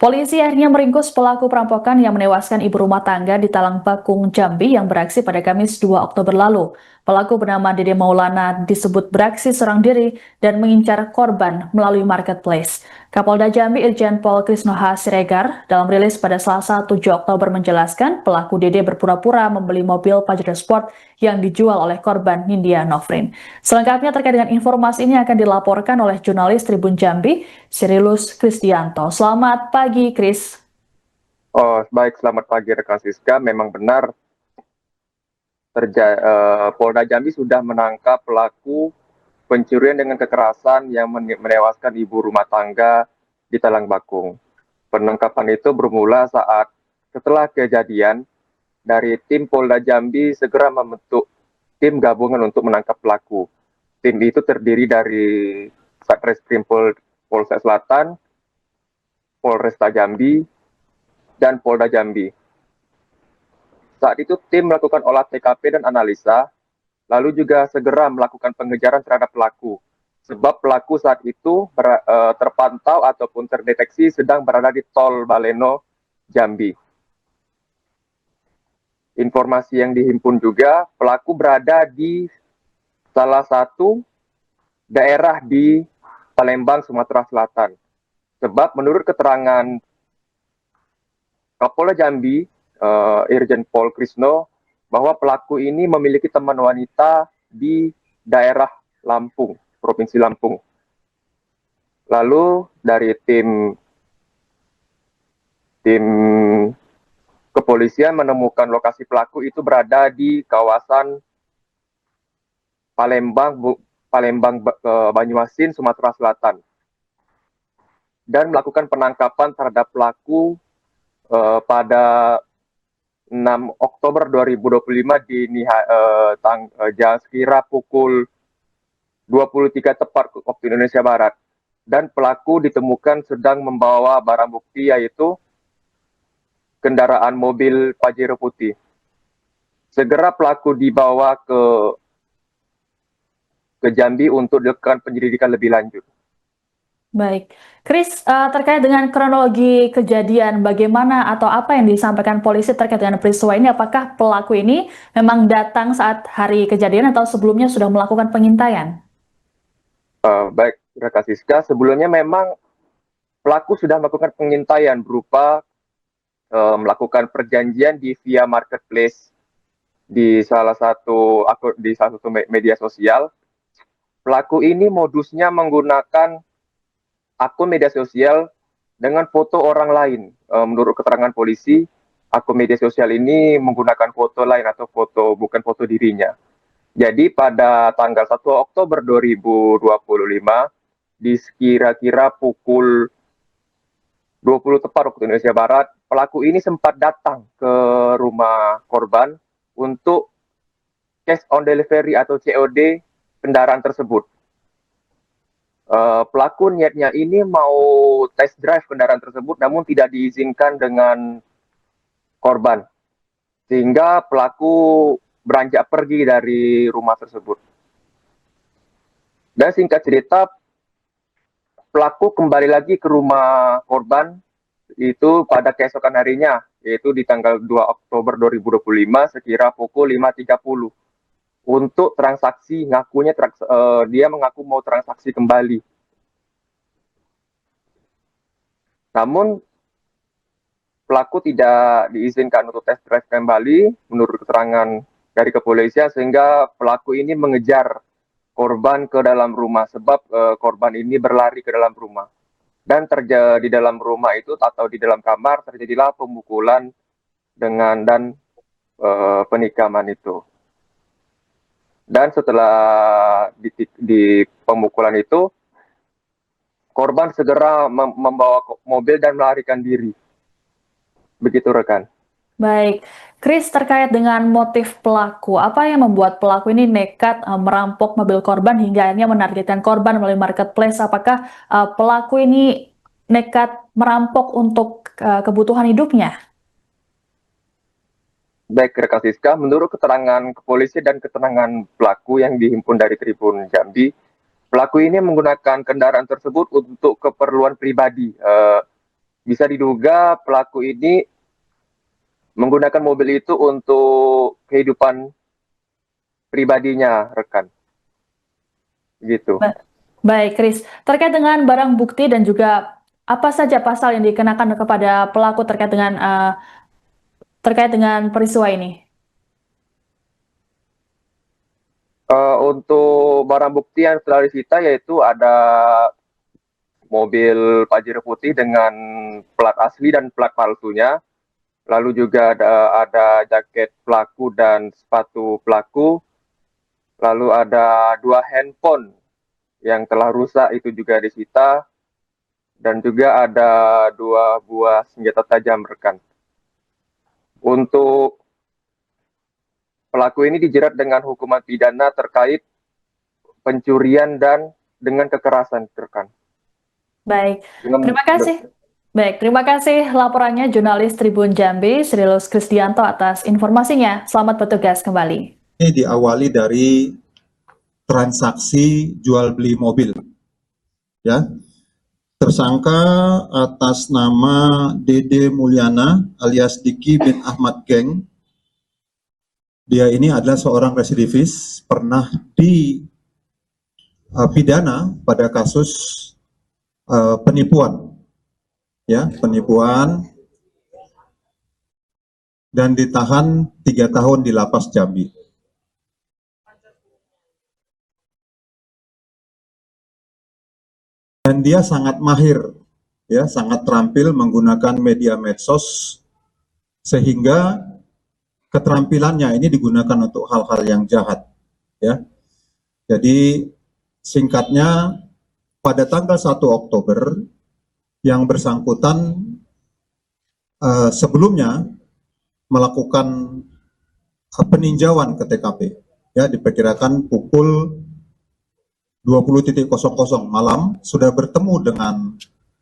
Polisi akhirnya meringkus pelaku perampokan yang menewaskan ibu rumah tangga di Talang Bakung, Jambi yang beraksi pada Kamis 2 Oktober lalu. Pelaku bernama Dede Maulana disebut beraksi seorang diri dan mengincar korban melalui marketplace. Kapolda Jambi Irjen Pol Krisnoha Siregar dalam rilis pada Selasa 7 Oktober menjelaskan pelaku Dede berpura-pura membeli mobil Pajero Sport yang dijual oleh korban Nindya Nofrin. Selengkapnya terkait dengan informasi ini akan dilaporkan oleh jurnalis Tribun Jambi, Sirilus Kristianto. Selamat pagi, Kris. Oh, baik, selamat pagi rekan Siska. Memang benar, Polda Jambi sudah menangkap pelaku pencurian dengan kekerasan yang menewaskan ibu rumah tangga di Talang Bakung. Penangkapan itu bermula saat setelah kejadian, dari tim Polda Jambi segera membentuk tim gabungan untuk menangkap pelaku. Tim itu terdiri dari Satreskrim Polsek Selatan, Polresta Jambi, dan Polda Jambi. Saat itu tim melakukan olah TKP dan analisa, lalu juga segera melakukan pengejaran terhadap pelaku. Sebab pelaku saat itu terpantau ataupun terdeteksi sedang berada di tol Baleno, Jambi. Informasi yang dihimpun juga, pelaku berada di salah satu daerah di Palembang, Sumatera Selatan. Sebab menurut keterangan Kapolda Jambi, Irjen Pol Krisno, bahwa pelaku ini memiliki teman wanita di daerah Lampung, Provinsi Lampung. Lalu dari tim kepolisian menemukan lokasi pelaku itu berada di kawasan Palembang, Banyuasin, Sumatera Selatan. Dan melakukan penangkapan terhadap pelaku pada 6 Oktober 2025 di jam sekira pukul 23 tepat waktu Indonesia Barat. Dan pelaku ditemukan sedang membawa barang bukti yaitu kendaraan mobil Pajero putih. Segera pelaku dibawa ke Jambi untuk dilakukan penyelidikan lebih lanjut. Baik, Kris, terkait dengan kronologi kejadian, bagaimana atau apa yang disampaikan polisi terkait dengan peristiwa ini? Apakah pelaku ini memang datang saat hari kejadian atau sebelumnya sudah melakukan pengintaian? Baik, Raka Siska, sebelumnya memang pelaku sudah melakukan pengintaian berupa melakukan perjanjian di via marketplace di salah satu media sosial. Pelaku ini modusnya menggunakan akun media sosial dengan foto orang lain. Menurut keterangan polisi, akun media sosial ini menggunakan foto lain atau bukan foto dirinya. Jadi pada tanggal 1 Oktober 2025, di kira-kira pukul 20 tepat waktu Indonesia Barat, pelaku ini sempat datang ke rumah korban untuk cash on delivery atau COD kendaraan tersebut. Pelaku niatnya ini mau test drive kendaraan tersebut, namun tidak diizinkan dengan korban, sehingga pelaku beranjak pergi dari rumah tersebut. Dan singkat cerita, pelaku kembali lagi ke rumah korban itu pada keesokan harinya, yaitu di tanggal 2 Oktober 2025 sekira pukul 5.30 untuk transaksi. Dia mengaku mau transaksi kembali. Namun pelaku tidak diizinkan untuk tes drive kembali menurut keterangan dari kepolisian, sehingga pelaku ini mengejar korban ke dalam rumah sebab korban ini berlari ke dalam rumah. Dan terjadi di dalam rumah itu atau di dalam kamar terjadilah pemukulan dan penikaman itu. Dan setelah di pemukulan itu, korban segera membawa mobil dan melarikan diri. Begitu rekan. Baik, Kris, terkait dengan motif pelaku, apa yang membuat pelaku ini nekat merampok mobil korban hingga akhirnya menargetkan korban melalui marketplace? Apakah pelaku ini nekat merampok untuk kebutuhan hidupnya? Baik, rekan Siska, menurut keterangan kepolisian dan keterangan pelaku yang dihimpun dari Tribun Jambi, pelaku ini menggunakan kendaraan tersebut untuk keperluan pribadi. bisa diduga pelaku ini menggunakan mobil itu untuk kehidupan pribadinya, rekan. Gitu. Baik, Kris. Terkait dengan barang bukti dan juga apa saja pasal yang dikenakan kepada pelaku terkait dengan peristiwa ini? Untuk barang bukti yang telah disita yaitu ada mobil Pajero putih dengan plat asli dan plat palsunya. Lalu juga ada jaket pelaku dan sepatu pelaku. Lalu ada 2 handphone yang telah rusak itu juga disita. Dan juga ada 2 buah senjata tajam, rekan. Untuk pelaku ini dijerat dengan hukuman pidana terkait pencurian dan dengan kekerasan, rekan. Baik, Dengan, terima kasih. Baik, terima kasih laporannya jurnalis Tribun Jambi, Srilus Kristianto atas informasinya. Selamat bertugas kembali. Ini diawali dari transaksi jual beli mobil, ya. Tersangka atas nama Dede Mulyana alias Diki bin Ahmad Geng. Dia ini adalah seorang residivis, pernah dipidana pada kasus penipuan, ya, penipuan, dan ditahan 3 tahun di lapas Jambi. Dan dia sangat mahir, ya, sangat terampil menggunakan media medsos, sehingga keterampilannya ini digunakan untuk hal-hal yang jahat, ya. Jadi singkatnya, pada tanggal 1 Oktober yang bersangkutan sebelumnya melakukan peninjauan ke TKP, ya, diperkirakan pukul 20.00 malam sudah bertemu dengan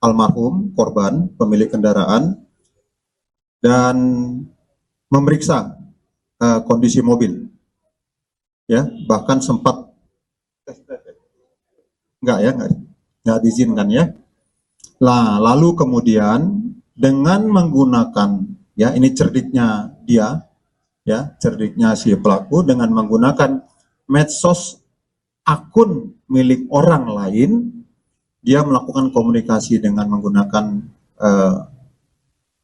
almarhum korban pemilik kendaraan dan memeriksa kondisi mobil, ya, bahkan sempat nggak diizinkan, ya. Nah, lalu kemudian dengan menggunakan, ya, ini cerdiknya dia, ya, cerdiknya si pelaku, dengan menggunakan medsos akun milik orang lain, dia melakukan komunikasi dengan menggunakan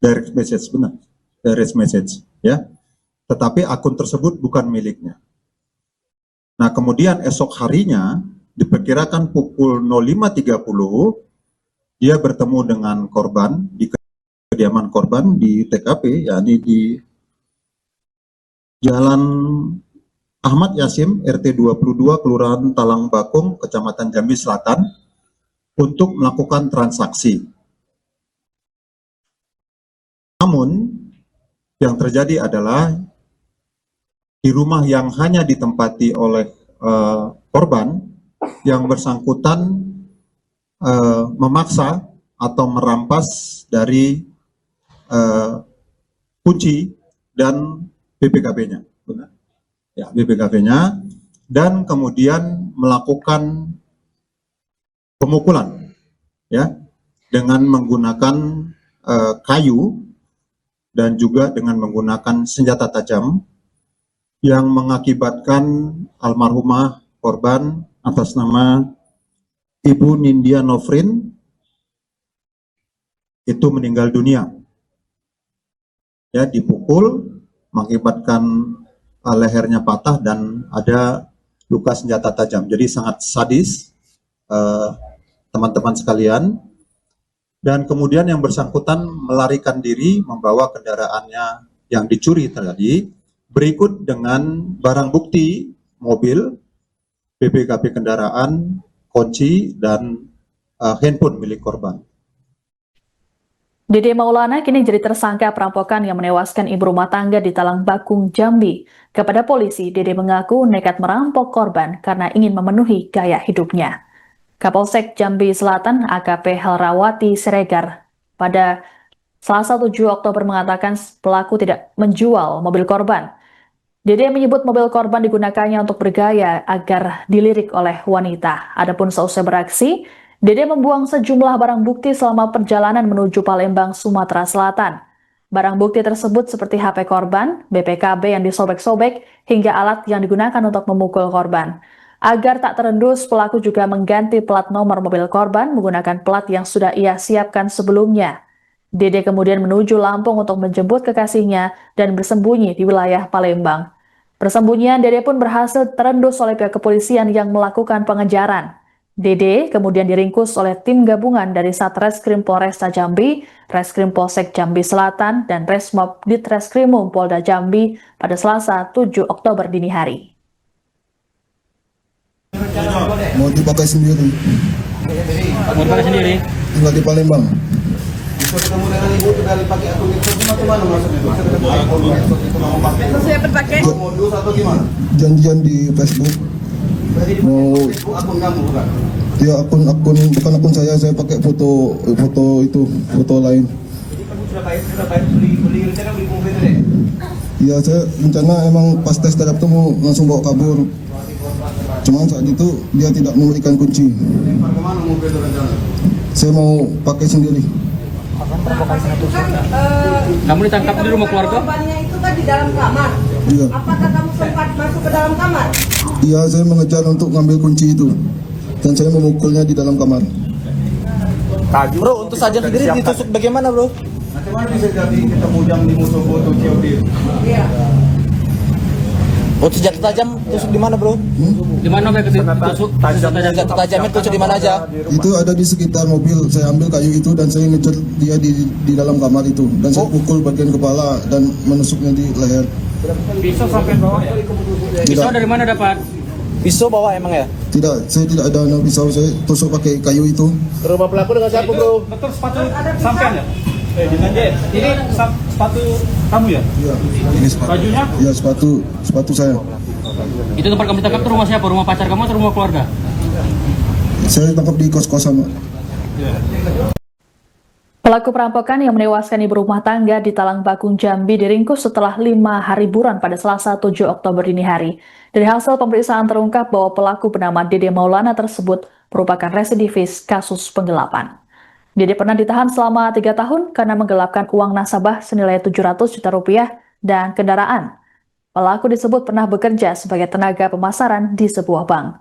direct message, ya. Tetapi akun tersebut bukan miliknya. Nah, kemudian esok harinya, diperkirakan pukul 05.30, dia bertemu dengan korban di kediaman korban di TKP, yakni di Jalan Ahmad Yasim, RT 22, Kelurahan Talang Bakung, Kecamatan Jambi Selatan, untuk melakukan transaksi. Namun, yang terjadi adalah di rumah yang hanya ditempati oleh korban, yang bersangkutan memaksa atau merampas dari kunci dan BPKB-nya, ya, BPKB-nya, dan kemudian melakukan pemukulan, ya, dengan menggunakan kayu dan juga dengan menggunakan senjata tajam yang mengakibatkan almarhumah korban atas nama Ibu Nindya Nofrin itu meninggal dunia, ya, dipukul mengakibatkan lehernya patah dan ada luka senjata tajam. Jadi sangat sadis, teman-teman sekalian. Dan kemudian yang bersangkutan melarikan diri membawa kendaraannya yang dicuri tadi, berikut dengan barang bukti mobil, BPKB kendaraan, kunci, dan handphone milik korban. Dede Maulana kini jadi tersangka perampokan yang menewaskan ibu rumah tangga di Talang Bakung, Jambi. Kepada polisi, Dede mengaku nekat merampok korban karena ingin memenuhi gaya hidupnya. Kapolsek Jambi Selatan AKP Helrawati Siregar pada Selasa 7 Oktober mengatakan pelaku tidak menjual mobil korban. Dede menyebut mobil korban digunakannya untuk bergaya agar dilirik oleh wanita. Adapun seusai beraksi, Dede membuang sejumlah barang bukti selama perjalanan menuju Palembang, Sumatera Selatan. Barang bukti tersebut seperti HP korban, BPKB yang disobek-sobek, hingga alat yang digunakan untuk memukul korban. Agar tak terendus, pelaku juga mengganti plat nomor mobil korban menggunakan plat yang sudah ia siapkan sebelumnya. Dede kemudian menuju Lampung untuk menjemput kekasihnya dan bersembunyi di wilayah Palembang. Persembunyian Dede pun berhasil terendus oleh pihak kepolisian yang melakukan pengejaran. Dede kemudian diringkus oleh tim gabungan dari Satreskrim Polresta Jambi, Reskrim Polsek Jambi Selatan, dan Resmob Ditreskrimum Polda Jambi pada Selasa 7 Oktober dini hari. Mau dipakai sendiri. Mau dipakai sendiri? Tinggal di Palembang. Bisa ketemu dengan ibu sudah dipakai akun itu gimana maksudnya? Bisa ketemu akun itu Saya berpakai modus atau gimana? Janjian di Facebook. Berarti di Mau Facebook akun kamu bukan? ya akun bukan akun saya pakai foto lain. Jadi kamu sudah bayar beli rencana beli mobil deh. Ya saya rencana emang pas tes terhadap itu mau langsung bawa kabur. Cuman saat itu dia tidak memberikan kunci. Lempar kemana mobil itu rencana? Saya mau pakai sendiri. Kamu ditangkap di rumah keluarga? Korbannya itu kan di dalam kamar. Iya. Apakah kamu sempat masuk ke dalam kamar? Iya, saya mengejar untuk ngambil kunci itu. Dan saya memukulnya di dalam kamar. Bro, untuk saja sendiri ditusuk bagaimana, bro? Macam mana bisa jadi ketemu jam di musuh foto COD? Iya. Oh, senjata tajam tusuk di mana, bro? Di mana Bek ditusuk? Senjata tajamnya tusuk di mana aja? Itu ada di sekitar mobil. Saya ambil kayu itu dan saya ngejar dia di dalam kamar itu. Dan saya pukul bagian kepala dan menusuknya di leher. Pisau sampai bawah. Pisau dari mana dapat? Pisau bawa emang ya? Tidak, saya tidak ada pisau. Saya tusuk pakai kayu itu. Rumah pelaku dengan siapa, bro? Betul sepatu sampean ya? Ini sepatu kamu ya? Iya. Ini sepatu. Bajunya? Iya, sepatu saya. Itu tempat kamu ditangkap itu rumah siapa? Rumah pacar kamu atau rumah keluarga? Saya tangkap di kos-kosan, Pak. Pelaku perampokan yang menewaskan ibu rumah tangga di Talang Bakung, Jambi diringkus setelah 5 hari buron pada Selasa 7 Oktober dini hari. Dari hasil pemeriksaan terungkap bahwa pelaku bernama Dede Maulana tersebut merupakan residivis kasus penggelapan. Dede pernah ditahan selama 3 tahun karena menggelapkan uang nasabah senilai 700 juta rupiah dan kendaraan. Pelaku disebut pernah bekerja sebagai tenaga pemasaran di sebuah bank.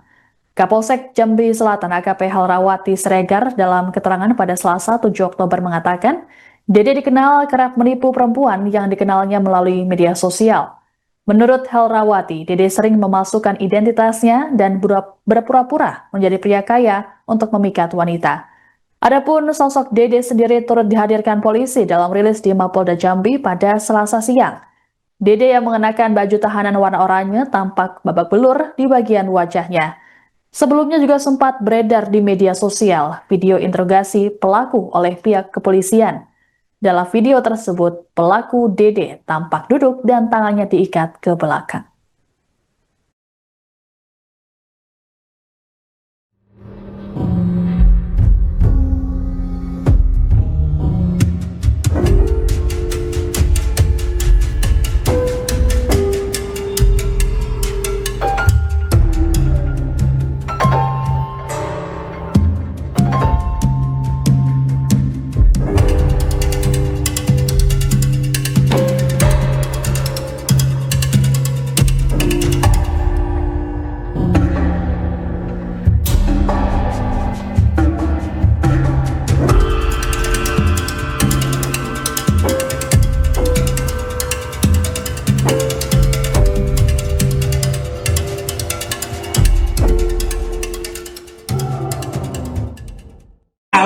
Kapolsek Jambi Selatan AKP Halrawati Sregar dalam keterangan pada Selasa 7 Oktober mengatakan, Dede dikenal kerap menipu perempuan yang dikenalnya melalui media sosial. Menurut Halrawati, Dede sering memalsukan identitasnya dan berpura-pura menjadi pria kaya untuk memikat wanita. Adapun sosok Dede sendiri turut dihadirkan polisi dalam rilis di Mapolda Jambi pada Selasa siang. Dede yang mengenakan baju tahanan warna oranye tampak babak belur di bagian wajahnya. Sebelumnya juga sempat beredar di media sosial video interogasi pelaku oleh pihak kepolisian. Dalam video tersebut, pelaku Dede tampak duduk dan tangannya diikat ke belakang.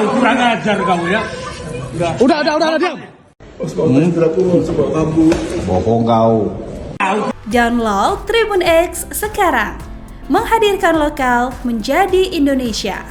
Kurang ajar kamu ya. Udah, diam. Bohong kau. Download Tribun X sekarang. Menghadirkan lokal menjadi Indonesia.